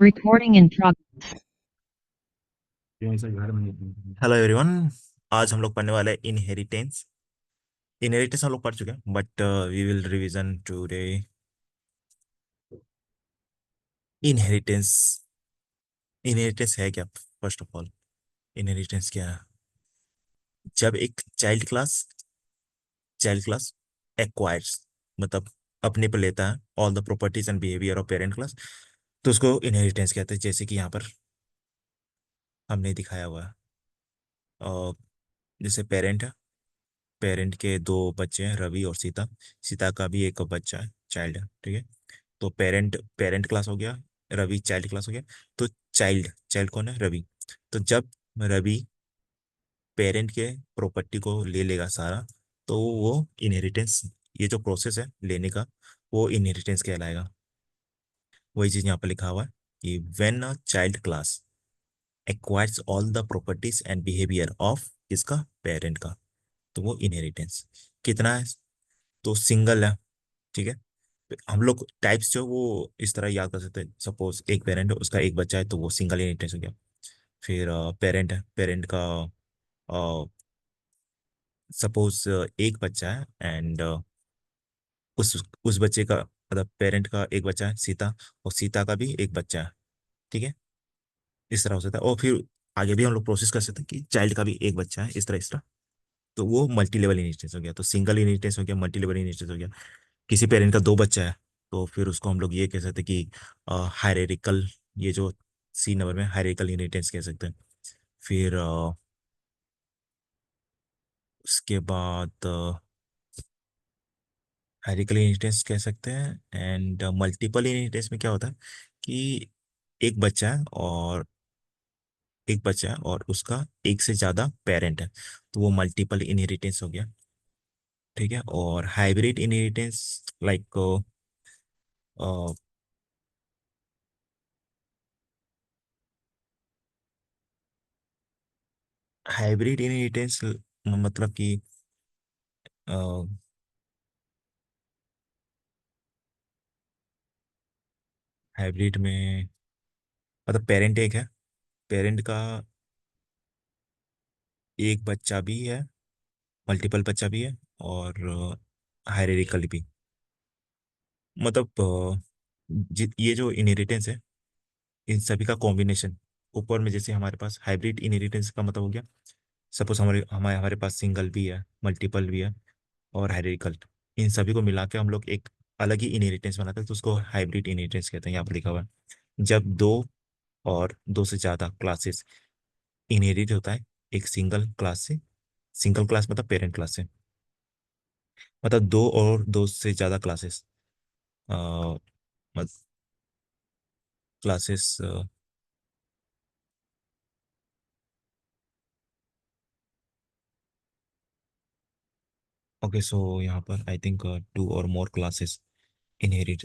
Recording in progress. Hello everyone. आज हम लोग पढ़ने वाले हैं इनहेरिटेंस। इनहेरिटेंस हम लोग पढ़ चुके हैं but we will revision today. Inheritance. Inheritance है क्या? फर्स्ट ऑफ ऑल, इनहेरिटेंस क्या है? जब एक चाइल्ड क्लास एक्वायर्स, मतलब अपने पर लेता है all the properties and behaviour of parent class, तो उसको इनहेरिटेंस कहते हैं। जैसे कि यहाँ पर हमने दिखाया हुआ है। और जैसे पेरेंट है, पेरेंट के दो बच्चे हैं, रवि और सीता। सीता का भी एक बच्चा है, चाइल्ड है, ठीक है। तो पेरेंट पेरेंट क्लास हो गया, रवि चाइल्ड क्लास हो गया। तो चाइल्ड चाइल्ड कौन है? रवि। तो जब रवि पेरेंट के प्रॉपर्टी को ले लेगा सारा, तो वो इनहेरिटेंस, ये जो प्रोसेस है लेने का, वो इनहेरिटेंस कहलाएगा। वही चीज यहाँ पर लिखा हुआ है कि when a child class acquires all the properties and behaviour of किसका? पेरेंट का, तो वो इनहेरिटेंस। कितना है? तो सिंगल है, ठीक है। हम लोग टाइप्स जो वो इस तरह याद कर सकते हैं। सपोज एक पेरेंट है, उसका एक बच्चा है, तो वो सिंगल इनहेरिटेंस हो गया। फिर पेरेंट है, पेरेंट का सपोज एक बच्चा है एंड उस बच्चे का, मतलब पेरेंट का एक बच्चा है सीता, और सीता का भी एक बच्चा है, ठीक है। इस तरह हो सकता है। और फिर आगे भी हम लोग प्रोसेस कर सकते हैं कि चाइल्ड का भी एक बच्चा है, इस तरह। तो वो मल्टी लेवल इनहेरिटेंस हो गया। तो सिंगल इनहेरिटेंस हो गया, मल्टी लेवल इनहेरिटेंस हो गया। किसी पेरेंट का दो बच्चा है, तो फिर उसको हम लोग ये कह सकते हैं कि हायरार्किकल, ये जो सी नंबर में हायरार्किकल इनहेरिटेंस कह सकते हैं। फिर उसके बाद हायरार्किकल इनहेरिटेंस कह सकते हैं। एंड मल्टीपल इनहेरिटेंस में क्या होता है कि एक बच्चा है और उसका एक से ज्यादा पेरेंट है, तो वो मल्टीपल इनहेरिटेंस हो गया, ठीक है। और hybrid inheritance, like hybrid inheritance मतलब कि हाइब्रिड में मतलब पेरेंट एक है, पेरेंट का एक बच्चा भी है, मल्टीपल बच्चा भी है, और हायरार्किकल भी। मतलब ये जो इनहेरिटेंस है, इन सभी का कॉम्बिनेशन ऊपर में, जैसे हमारे पास हाइब्रिड इनहेरिटेंस का मतलब हो गया, सपोज हमारे हमारे हमारे पास सिंगल भी है, मल्टीपल भी है, और हायरार्किकल। इन सभी को मिला के हम लोग एक अलग ही इनहेरिटेंस बनाते हैं, तो उसको हाइब्रिड इनहेरिटेंस कहते हैं। यहाँ पर लिखा हुआ है जब दो और दो से ज्यादा क्लासेस इनहेरिट होता है एक सिंगल क्लास से। सिंगल क्लास मतलब पेरेंट क्लास से, मतलब दो और दो से ज्यादा क्लासेस, क्लासेस। ओके, सो यहाँ पर आई थिंक टू और मोर क्लासेस इनहेरिट।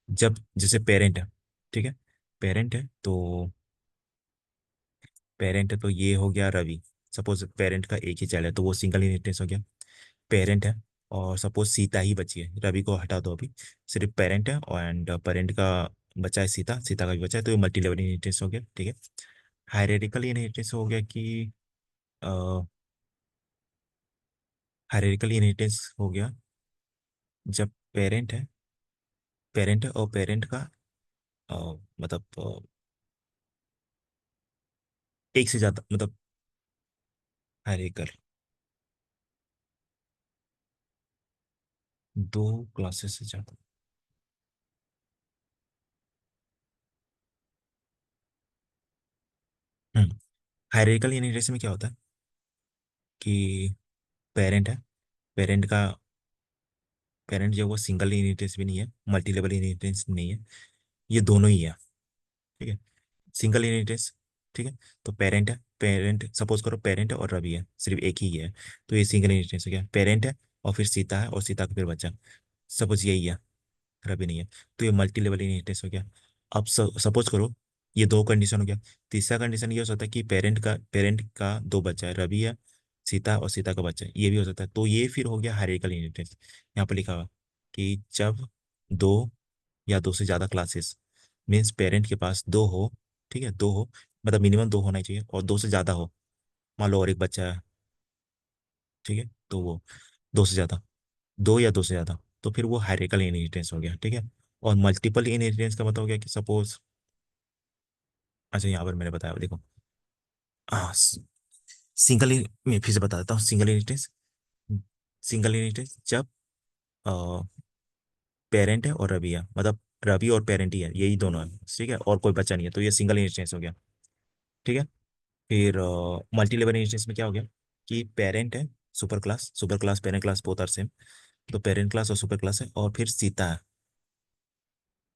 जब जैसे पेरेंट है, ठीक है, पेरेंट है तो ये हो गया रवि। सपोज पेरेंट का एक ही चाइल्ड है, तो वो सिंगल इनहेरिटेंस हो गया। पेरेंट है और सपोज सीता ही बची है, रवि को हटा दो अभी, सिर्फ पेरेंट है और एंड पेरेंट का बचा है सीता, सीता का भी बचा है, तो ये मल्टी लेवल इनहेरिटेंस हो गया, ठीक है। हायरार्किकल इनहेरिटेंस हो गया कि हायरार्किकल इनहेरिटेंस हो गया जब पेरेंट है और पेरेंट का मतलब एक से ज्यादा, मतलब हायरार्किकल दो क्लासेस से ज्यादा। हम्म हायरार्किकल इनहेरिटेंस में क्या होता है कि पेरेंट है, पेरेंट का पेरेंट जो है वो सिंगल इनहेरिटेंस भी नहीं है, मल्टी लेवल इनहेरिटेंस नहीं है, ये दोनों ही है, ठीक है। सिंगल इनहेरिटेंस, ठीक है। तो पेरेंट है, पेरेंट सपोज करो पेरेंट है और रवि है, सिर्फ एक ही है, तो ये सिंगल इनहेरिटेंस हो गया। पेरेंट है और फिर सीता है, और सीता का फिर बच्चा, सपोज यही है, रवि नहीं है, तो ये मल्टी लेवल इनहेरिटेंस हो गया। अब सपोज करो ये दो कंडीशन हो गया। तीसरा कंडीशन ये हो सकता है कि पेरेंट का दो बच्चा है, रवि है, सीता, और सीता का बच्चा है, ये भी हो सकता है। तो ये फिर हो गया हायरार्किकल इनहेरिटेंस। यहाँ पर लिखा हुआ कि जब दो या दो से ज्यादा क्लासेस मीन्स पेरेंट के पास दो हो, ठीक है, दो हो, मतलब मिनिमम दो होना ही चाहिए, और दो से ज़्यादा हो, मान लो और एक बच्चा है, ठीक है, तो वो दो से ज़्यादा, दो या दो से ज़्यादा, तो फिर वो हायरार्किकल इनहेरिटेंस हो गया, ठीक है। और मल्टीपल इनहेरिटेंस का मतलब हो गया कि सपोज, अच्छा यहाँ पर मैंने बताया देखो, हाँ, सिंगल, मैं फिर से बता देता हूँ, सिंगल इनहेरिटेंस, सिंगल इनहेरिटेंस जब पेरेंट है और रवि है, मतलब रवि और पेरेंट ही है, यही दोनों है, ठीक है, और कोई बच्चा नहीं है, तो ये सिंगल इनहेरिटेंस हो गया, ठीक है। फिर मल्टी लेवल इनहेरिटेंस में क्या हो गया कि पेरेंट है, super class parent class both are same, तो पेरेंट क्लास और सुपर क्लास है, और फिर सीता है,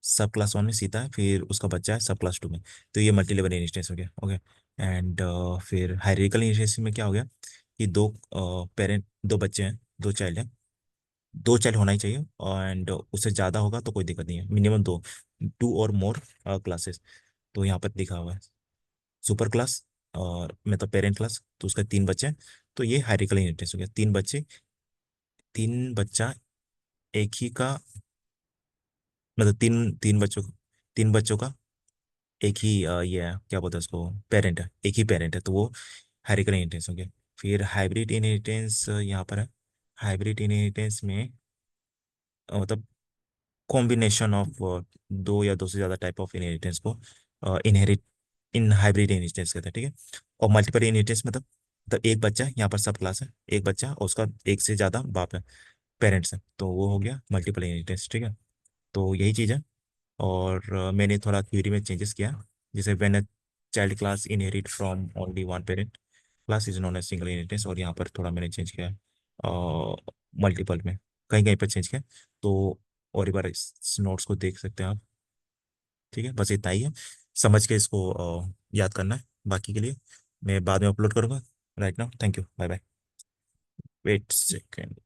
सब क्लास वन में सीता है, फिर उसका बच्चा है सब क्लास टू में, तो ये मल्टी लेवल इनहेरिटेंस हो गया, ओके। एंड फिर हायरार्किकल इनहेरिटेंस में क्या हो गया कि दो पेरेंट, दो बच्चे हैं, दो चाइल्ड हैं, दो चाइल्ड होना ही चाहिए, एंड उससे ज़्यादा होगा तो कोई दिक्कत नहीं है, मिनिमम दो, टू और मोर क्लासेस, तो यहाँ पर लिखा हुआ है सुपर क्लास और मतलब पेरेंट क्लास, तो उसका तीन बच्चे हैं, तो ये हायरार्किकल इनहेरिटेंस हो गया, तीन बच्चे, तीन बच्चा एक ही का, मतलब तीन तीन बच्चों, तीन बच्चों का एक ही ये है, क्या बोलते हैं उसको, पेरेंट है, एक ही पेरेंट है, तो वो हायरार्किकल इनहेरिटेंस हो गया। फिर हाइब्रिड इनहेरिटेंस यहाँ पर है, हाइब्रिड इनहेरिटेंस में मतलब कॉम्बिनेशन ऑफ दो या दो से ज़्यादा टाइप ऑफ इनहेरिटेंस को इनहेरिट इन हाइब्रिड इनहेरिटेंस कहते हैं, ठीक है। और मल्टीपल इनहेरिटेंस मतलब एक बच्चा, यहाँ पर सब क्लास है, एक बच्चा और उसका एक से ज़्यादा बाप है, पेरेंट्स हैं, तो वो हो गया मल्टीपल इनहेरिटेंस, ठीक है। तो यही चीज़ है। और मैंने थोड़ा थ्योरी में चेंजेस किया, जैसे when a child class inherit from only one parent, class is known as single inheritance, और यहाँ पर थोड़ा मैंने चेंज किया है मल्टीपल में, कहीं कहीं पर चेंज किया, तो और एक बार इस नोट्स को देख सकते हैं आप, ठीक है, बस इतना ही है, समझ के इसको याद करना है, बाकी के लिए मैं बाद में अपलोड करूँगा। Right now thank you, bye bye. Wait second.